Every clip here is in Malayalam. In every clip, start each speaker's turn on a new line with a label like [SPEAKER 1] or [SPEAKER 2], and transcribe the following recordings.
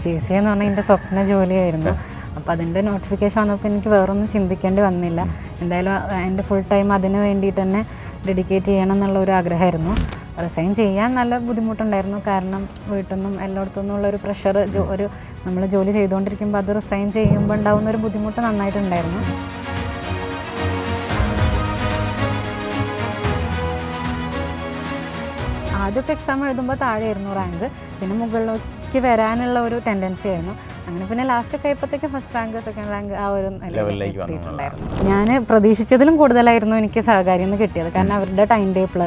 [SPEAKER 1] JC എന്ന് പറഞ്ഞാൽ എൻ്റെ സ്വപ്ന ജോലിയായിരുന്നു. അപ്പോൾ അതിൻ്റെ നോട്ടിഫിക്കേഷൻ വന്നപ്പോൾ എനിക്ക് വേറൊന്നും ചിന്തിക്കേണ്ടി വന്നില്ല. എന്തായാലും എൻ്റെ ഫുൾ ടൈം അതിന് വേണ്ടിയിട്ട് തന്നെ ഡെഡിക്കേറ്റ് ചെയ്യണം എന്നുള്ള ഒരു ആഗ്രഹമായിരുന്നു. റിസൈൻ ചെയ്യാൻ നല്ല ബുദ്ധിമുട്ടുണ്ടായിരുന്നു. കാരണം വീട്ടിൽ നിന്നും എല്ലായിടത്തു നിന്നുള്ളൊരു പ്രഷർ, ഒരു നമ്മൾ ജോലി ചെയ്തുകൊണ്ടിരിക്കുമ്പോൾ അത് റിസൈൻ ചെയ്യുമ്പോൾ ഉണ്ടാകുന്ന ഒരു ബുദ്ധിമുട്ട് നന്നായിട്ടുണ്ടായിരുന്നു. ആദ്യമൊക്കെ എക്സാം എഴുതുമ്പോൾ താഴെയായിരുന്നു റാങ്ക്, പിന്നെ മുകളിലേക്ക് വരാനുള്ള ഒരു ടെൻഡൻസി ആയിരുന്നു. അങ്ങനെ പിന്നെ ലാസ്റ്റൊക്കെ ആയപ്പോഴത്തേക്ക് ഫസ്റ്റ് റാങ്ക്, സെക്കൻഡ് റാങ്ക് ആ ഒരു ലെവലിലേക്ക് എത്തിയിട്ടുണ്ടായിരുന്നു. ഞാൻ പ്രതീക്ഷിച്ചതിലും കൂടുതലായിരുന്നു എനിക്ക് സഹകാരിയിൽ നിന്ന് കിട്ടിയത്. കാരണം അവരുടെ ടൈം ടേബിൾ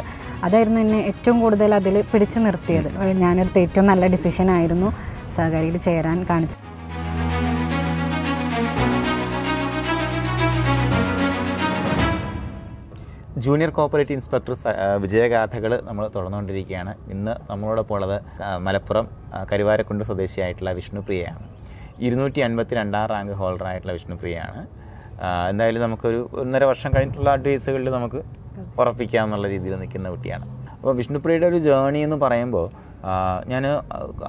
[SPEAKER 1] അതായിരുന്നു എന്നെ ഏറ്റവും കൂടുതൽ അതിൽ പിടിച്ചു നിർത്തിയത്. ഞാനെടുത്ത ഏറ്റവും നല്ല ഡിസിഷനായിരുന്നു സഹകാരിയിൽ ചേരാൻ കാണിച്ചത്.
[SPEAKER 2] ജൂനിയർ കോപ്പറേറ്റീവ് ഇൻസ്പെക്ടർ വിജയഗാഥകൾ നമ്മൾ തുടർന്നുകൊണ്ടിരിക്കുകയാണ്. ഇന്ന് നമ്മളോടൊപ്പം ഉള്ളത് മലപ്പുറം കരുവാരക്കുണ്ട് സ്വദേശിയായിട്ടുള്ള വിഷ്ണുപ്രിയയാണ്. 252 റാങ്ക് ഹോൾഡറായിട്ടുള്ള വിഷ്ണുപ്രിയയാണ്. എന്തായാലും നമുക്കൊരു 1.5 വർഷം കഴിഞ്ഞിട്ടുള്ള അഡ്വൈസുകളിൽ നമുക്ക് ഉറപ്പിക്കാമെന്നുള്ള രീതിയിൽ നിൽക്കുന്ന കുട്ടിയാണ്. അപ്പോൾ വിഷ്ണുപ്രിയയുടെ ഒരു ജേണി എന്ന് പറയുമ്പോൾ ഞാൻ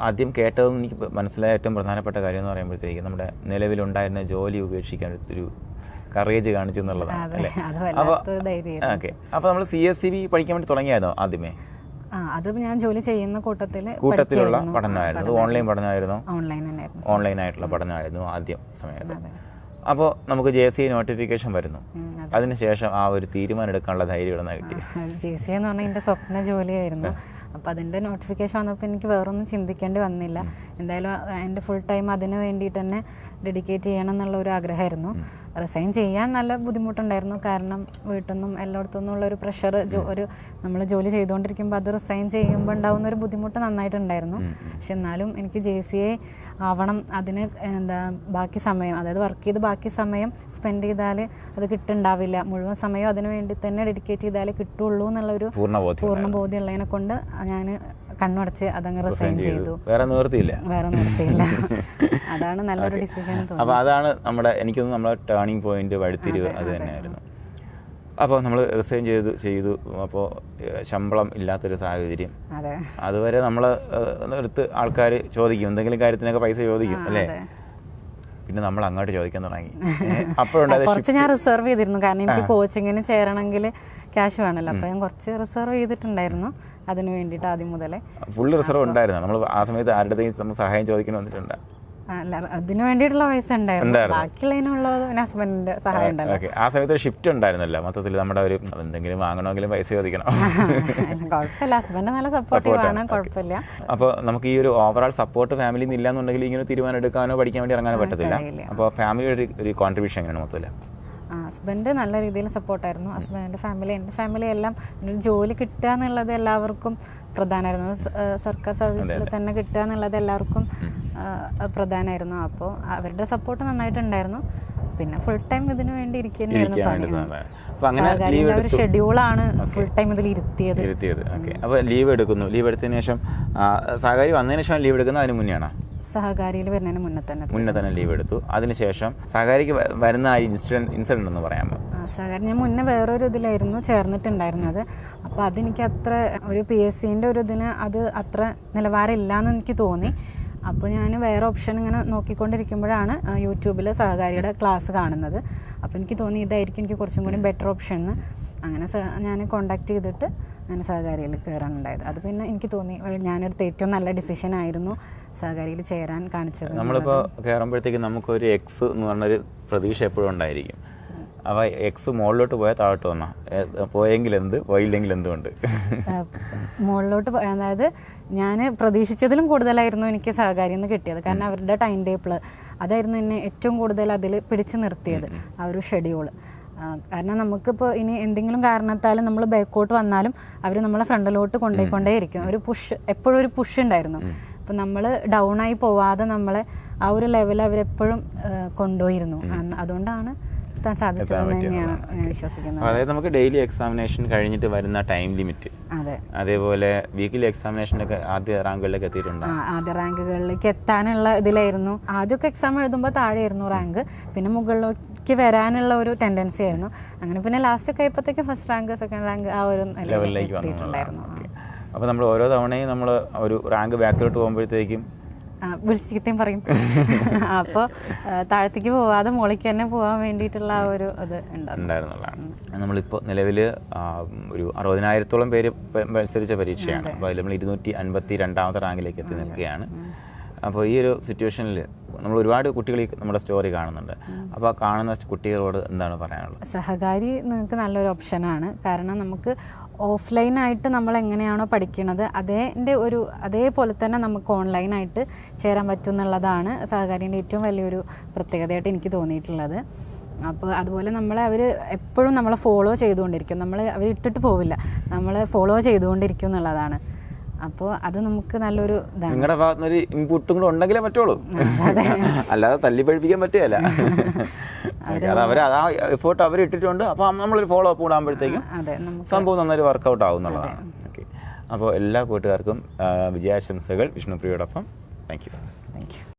[SPEAKER 2] ആദ്യം കേട്ടതെന്ന് എനിക്ക് മനസ്സിലായ ഏറ്റവും പ്രധാനപ്പെട്ട കാര്യം എന്ന് പറയുമ്പോഴത്തേക്ക് നമ്മുടെ നിലവിലുണ്ടായിരുന്ന ജോലി ഉപേക്ഷിക്കാൻ ഒരു കറേജ് കാണിച്ചു എന്നുള്ളതാണ് അല്ലേ? അപ്പോൾ നമ്മൾ CSCB പഠിക്കാൻ വേണ്ടി തുടങ്ങിയായിരുന്നോ ആദ്യമേ?
[SPEAKER 1] അത് ഞാൻ ജോലി ചെയ്യുന്ന
[SPEAKER 2] കൂട്ടത്തിലുള്ള പഠനമായിരുന്നു. ഓൺലൈൻ പഠനമായിരുന്നു? ഓൺലൈനായിട്ടുള്ള പഠനമായിരുന്നു ആദ്യം സമയത്ത്. അപ്പോൾ നമുക്ക് JC നോട്ടിഫിക്കേഷൻ വരുന്നു. അതിനുശേഷം ആ ഒരു തീരുമാനം എടുക്കാനുള്ള ധൈര്യം ഇവിടെ നിന്ന് കിട്ടി?
[SPEAKER 1] JC എന്ന് പറഞ്ഞാൽ എൻ്റെ സ്വപ്ന ജോലിയായിരുന്നു. അപ്പോൾ അതിൻ്റെ നോട്ടിഫിക്കേഷൻ വന്നപ്പോൾ എനിക്ക് വേറൊന്നും ചിന്തിക്കേണ്ടി വന്നില്ല. എന്തായാലും എൻ്റെ ഫുൾ ടൈം അതിന് വേണ്ടിയിട്ട് തന്നെ ഡെഡിക്കേറ്റ് ചെയ്യണം എന്നുള്ള ഒരു ആഗ്രഹമായിരുന്നു. റിസൈൻ ചെയ്യാൻ നല്ല ബുദ്ധിമുട്ടുണ്ടായിരുന്നു. കാരണം വീട്ടിൽ നിന്നും എല്ലായിടത്തു നിന്നുള്ളൊരു പ്രഷർ, ഒരു നമ്മൾ ജോലി ചെയ്തുകൊണ്ടിരിക്കുമ്പോൾ അത് റിസൈൻ ചെയ്യുമ്പോൾ ഉണ്ടാകുന്ന ഒരു ബുദ്ധിമുട്ട് നന്നായിട്ടുണ്ടായിരുന്നു. പക്ഷെ എന്നാലും എനിക്ക് JCA ആവണം, അതിന് ബാക്കി സമയം, അതായത് വർക്ക് ചെയ്ത് ബാക്കി സമയം സ്പെൻഡ് ചെയ്താൽ അത് കിട്ടുന്നുണ്ടാവില്ല. മുഴുവൻ സമയം അതിന് വേണ്ടി തന്നെ ഡെഡിക്കേറ്റ് ചെയ്താലേ കിട്ടുള്ളൂ എന്നുള്ളൊരു പൂർണ്ണ ബോധ്യമുള്ളതിനെ കൊണ്ട് ഞാൻ കണ്ണടച്ച് അതങ്ങ് റിസൈൻ ചെയ്തു.
[SPEAKER 2] വേറെ നിവൃത്തിയില്ല.
[SPEAKER 1] അതാണ് നല്ലൊരു ഡിസിഷൻ.
[SPEAKER 2] അപ്പോൾ അതാണ് എനിക്കൊന്നും നമ്മുടെ ടേണിംഗ് പോയിന്റ്, വഴിത്തിരിവ് അത് തന്നെയായിരുന്നു. അപ്പോൾ നമ്മൾ റിസൈൻ ചെയ്തു. അപ്പോൾ ശമ്പളം ഇല്ലാത്തൊരു സാഹചര്യം. അതുവരെ നമ്മളെ അടുത്ത് ആൾക്കാർ ചോദിക്കും, എന്തെങ്കിലും കാര്യത്തിനൊക്കെ പൈസ ചോദിക്കും അല്ലേ? പിന്നെ നമ്മൾ അങ്ങോട്ട് ചോദിക്കാൻ തുടങ്ങി.
[SPEAKER 1] കുറച്ച് ഞാൻ റിസർവ് ചെയ്തിരുന്നു. കാരണം എനിക്ക് കോച്ചിങ്ങിന് ചേരണമെങ്കിൽ ക്യാഷ് വേണമല്ലോ. അപ്പോൾ ഞാൻ കുറച്ച് റിസർവ് ചെയ്തിട്ടുണ്ടായിരുന്നു അതിന് വേണ്ടിയിട്ട് ആദ്യം മുതലേ.
[SPEAKER 2] ഫുൾ റിസർവ് ഉണ്ടായിരുന്നു. നമ്മൾ ആ സമയത്ത് ആരുടെയും സഹായം ചോദിക്കാൻ വന്നിട്ടുണ്ട്?
[SPEAKER 1] അല്ല, അതിന് വേണ്ടിയിട്ടുള്ള പൈസ ഉണ്ടായിരുന്നു. ബാക്കിയുള്ളതിനുള്ളത് പിന്നെ ഹസ്ബൻഡിന്റെ സഹായം ഉണ്ടല്ലോ.
[SPEAKER 2] ആ സമയത്ത് ഷിഫ്റ്റ് ഉണ്ടായിരുന്നല്ലോ മൊത്തത്തിൽ. നമ്മുടെ ഒരു എന്തെങ്കിലും വാങ്ങണമെങ്കിലും പൈസ ചോദിക്കണം.
[SPEAKER 1] കുഴപ്പമില്ല, ഹസ്ബൻഡ് നല്ല സപ്പോർട്ടീവ് ആണ്, കുഴപ്പമില്ല.
[SPEAKER 2] അപ്പോൾ നമുക്ക് ഈ ഒരു ഓവറോൾ സപ്പോർട്ട് ഫാമിലിയിൽ നിന്ന് ഇല്ലാന്നുണ്ടെങ്കിൽ ഇങ്ങനെ തീരുമാനം എടുക്കാനോ പഠിക്കാൻ വേണ്ടി ഇറങ്ങാനോ പറ്റത്തില്ല. അപ്പോൾ ഫാമിലിയുടെ ഒരു കോൺട്രിബ്യൂഷൻ എങ്ങനെയാണ് മൊത്തത്തിൽ?
[SPEAKER 1] ഹസ്ബൻഡ് നല്ല രീതിയിൽ സപ്പോർട്ടായിരുന്നു. ഹസ്ബൻഡിൻ്റെ ഫാമിലി, എൻ്റെ ഫാമിലി എല്ലാം ഒരു ജോലി കിട്ടുക എന്നുള്ളത് എല്ലാവർക്കും പ്രധാനമായിരുന്നു. സർക്കാർ സർവീസിൽ തന്നെ കിട്ടുക എന്നുള്ളത് എല്ലാവർക്കും പ്രധാനമായിരുന്നു. അപ്പോൾ അവരുടെ സപ്പോർട്ട് നന്നായിട്ടുണ്ടായിരുന്നു. പിന്നെ ഫുൾ ടൈം ഇതിനു വേണ്ടി ഇരിക്കുന്നതായിരുന്നു. ഒരു ഷെഡ്യൂളാണ് ഫുൾ ടൈം ഇതിൽ ഇരുത്തിയത്.
[SPEAKER 2] അപ്പോൾ ലീവ് എടുക്കുന്നു. ലീവ് എടുത്തതിന് ശേഷം സഹകാരി വന്നതിന് ശേഷം ലീവ് എടുക്കുന്നത് അതിന് മുന്നെയാണോ?
[SPEAKER 1] സഹകാരിയിൽ വരുന്നതിന് മുന്നേ തന്നെ
[SPEAKER 2] ലീവ് എടുത്തു. അതിനുശേഷം സഹകാരിക്ക് വരുന്ന ആ ഇൻസിഡന്റ് ഒന്ന് പറയാമോ?
[SPEAKER 1] സഹകാരി ഞാൻ മുന്നേ വേറൊരു ഇതിലായിരുന്നു ചേർന്നിട്ടുണ്ടായിരുന്നത്. അപ്പോൾ അതെനിക്ക് അത്ര ഒരു PSCൻ്റെ ഒരു ഇതിന് അത് അത്ര നിലവാരമില്ലാന്ന് എനിക്ക് തോന്നി. അപ്പോൾ ഞാൻ വേറെ ഓപ്ഷൻ ഇങ്ങനെ നോക്കിക്കൊണ്ടിരിക്കുമ്പോഴാണ് യൂട്യൂബിൽ സഹകാരിയുടെ ക്ലാസ് കാണുന്നത്. അപ്പോൾ എനിക്ക് തോന്നി ഇതായിരിക്കും എനിക്ക് കുറച്ചും കൂടി ബെറ്റർ ഓപ്ഷൻ എന്ന്. അങ്ങനെ ഞാൻ കോണ്ടാക്ട് ചെയ്തിട്ട് ഞാൻ സഹകാരിയിൽ കയറാനുണ്ടായത്. അത് പിന്നെ എനിക്ക് തോന്നി ഞാനെടുത്ത ഏറ്റവും നല്ല ഡിസിഷനായിരുന്നു സഹകാരിയിൽ ചേരാൻ കാണിച്ചത്.
[SPEAKER 2] നമ്മളിപ്പോൾ കയറുമ്പോഴത്തേക്കും നമുക്കൊരു എക്സ് എന്ന് പറഞ്ഞൊരു പ്രതീക്ഷ എപ്പോഴും ഉണ്ടായിരിക്കും. അപ്പോൾ എക്സ് മുകളിലോട്ട് പോയാൽ താഴോട്ട് വന്നാൽ പോയെങ്കിൽ എന്ത്, പോയില്ലെങ്കിൽ എന്തുകൊണ്ട്?
[SPEAKER 1] മുകളിലോട്ട് അതായത് ഞാൻ പ്രതീക്ഷിച്ചതിലും കൂടുതലായിരുന്നു എനിക്ക് സഹകാരിയിൽ നിന്ന് കിട്ടിയത്. കാരണം അവരുടെ ടൈം ടേബിൾ അതായിരുന്നു എന്നെ ഏറ്റവും കൂടുതൽ അതിൽ പിടിച്ചു നിർത്തിയത്, ആ ഒരു ഷെഡ്യൂൾ. കാരണം നമുക്കിപ്പോൾ ഇനി എന്തെങ്കിലും കാരണത്താൽ നമ്മൾ ബാക്കോട്ട് വന്നാലും അവർ നമ്മളെ ഫ്രണ്ടിലോട്ട് കൊണ്ടുപോയിക്കൊണ്ടേയിരിക്കും. ഒരു എപ്പോഴും ഒരു പുഷ് ഉണ്ടായിരുന്നു. അപ്പം നമ്മൾ ഡൗൺ ആയി പോവാതെ നമ്മളെ ആ ഒരു ലെവൽ അവരെപ്പോഴും കൊണ്ടുപോയിരുന്നു. അതുകൊണ്ടാണ്
[SPEAKER 2] അതായത് നമുക്ക് ഡെയിലി എക്സാമിനേഷൻ കഴിഞ്ഞിട്ട് വരുന്ന ടൈം ലിമിറ്റ്, അതേപോലെ വീക്കിലി എക്സാമിനേഷനൊക്കെ ആദ്യ റാങ്കുകളിലേക്ക് എത്തിയിട്ടുണ്ട്.
[SPEAKER 1] ആദ്യ റാങ്കുകളിലേക്ക് എത്താനുള്ള ഇതിലായിരുന്നു. ആദ്യമൊക്കെ എക്സാം എഴുതുമ്പോൾ താഴെയായിരുന്നു റാങ്ക്, പിന്നെ മുകളിലേക്ക് വരാനുള്ള ഒരു ടെൻഡൻസി ആയിരുന്നു. അങ്ങനെ പിന്നെ ലാസ്റ്റ് ഒക്കെ ആയപ്പോഴത്തേക്ക് ഫസ്റ്റ് റാങ്ക്, സെക്കൻഡ് റാങ്ക് ആ ഒരു ലെവലിലേക്ക് വന്നിട്ടുണ്ടായിരുന്നു.
[SPEAKER 2] അപ്പോൾ നമ്മൾ ഓരോ തവണയും നമ്മൾ ഒരു റാങ്ക് ബാക്കിലോട്ട് പോകുമ്പോഴത്തേക്കും
[SPEAKER 1] വിളിച്ചിത്തേം പറയും. അപ്പോൾ താഴത്തേക്ക് പോവാതെ മുകളിലേക്ക് തന്നെ പോകാൻ വേണ്ടിയിട്ടുള്ള ആ ഒരു ഇത്
[SPEAKER 2] ഉണ്ടായിരുന്നുള്ളതാണ്. നമ്മളിപ്പോൾ നിലവിൽ ഒരു 60,000-ഓളം പേര് മത്സരിച്ച പരീക്ഷയാണ്. അപ്പോൾ അതിൽ നമ്മൾ 252ാമത്തെ റാങ്കിലേക്ക് എത്തി നിൽക്കുകയാണ്. അപ്പോൾ ഈ ഒരു സിറ്റുവേഷനിൽ നമ്മൾ ഒരുപാട് കുട്ടികൾ നമ്മുടെ സ്റ്റോറി കാണുന്നുണ്ട്. അപ്പോൾ ആ കാണുന്ന കുട്ടികളോട് എന്താണ് പറയാനുള്ളത്?
[SPEAKER 1] സഹകാരി നിങ്ങൾക്ക് നല്ലൊരു ഓപ്ഷനാണ്. കാരണം നമുക്ക് ഓഫ്ലൈനായിട്ട് നമ്മൾ എങ്ങനെയാണോ പഠിക്കുന്നത് അതേപോലെ തന്നെ നമുക്ക് ഓൺലൈനായിട്ട് ചേരാൻ പറ്റും എന്നുള്ളതാണ് സഹകാരിൻ്റെ ഏറ്റവും വലിയൊരു പ്രത്യേകതയായിട്ട് എനിക്ക് തോന്നിയിട്ടുള്ളത്. അപ്പോൾ അതുപോലെ അവർ എപ്പോഴും നമ്മളെ ഫോളോ ചെയ്തുകൊണ്ടിരിക്കും. അവർ ഇട്ടിട്ട് പോവില്ല, നമ്മൾ ഫോളോ ചെയ്തുകൊണ്ടിരിക്കും എന്നുള്ളതാണ്. അപ്പോൾ അത് നമുക്ക് നല്ലൊരു ഇതാണ്.
[SPEAKER 2] നിങ്ങളുടെ ഭാഗത്തുനിന്നൊരു ഇൻപുട്ടും കൂടെ ഉണ്ടെങ്കിലേ പറ്റുള്ളൂ, അല്ലാതെ തല്ലി പഠിപ്പിക്കാൻ പറ്റുകയല്ല. അത് ആ എഫേർട്ട് അവർ ഇട്ടിട്ടുണ്ട്. അപ്പോൾ നമ്മളൊരു ഫോളോ അപ്പ് കൂടാകുമ്പോഴത്തേക്കും സംഭവം നന്നായി വർക്കൗട്ട് ആവുന്നുള്ളതാണ്. ഓക്കെ, അപ്പോൾ എല്ലാ കൂട്ടുകാർക്കും വിജയാശംസകൾ വിഷ്ണുപ്രിയോടൊപ്പം. Thank you.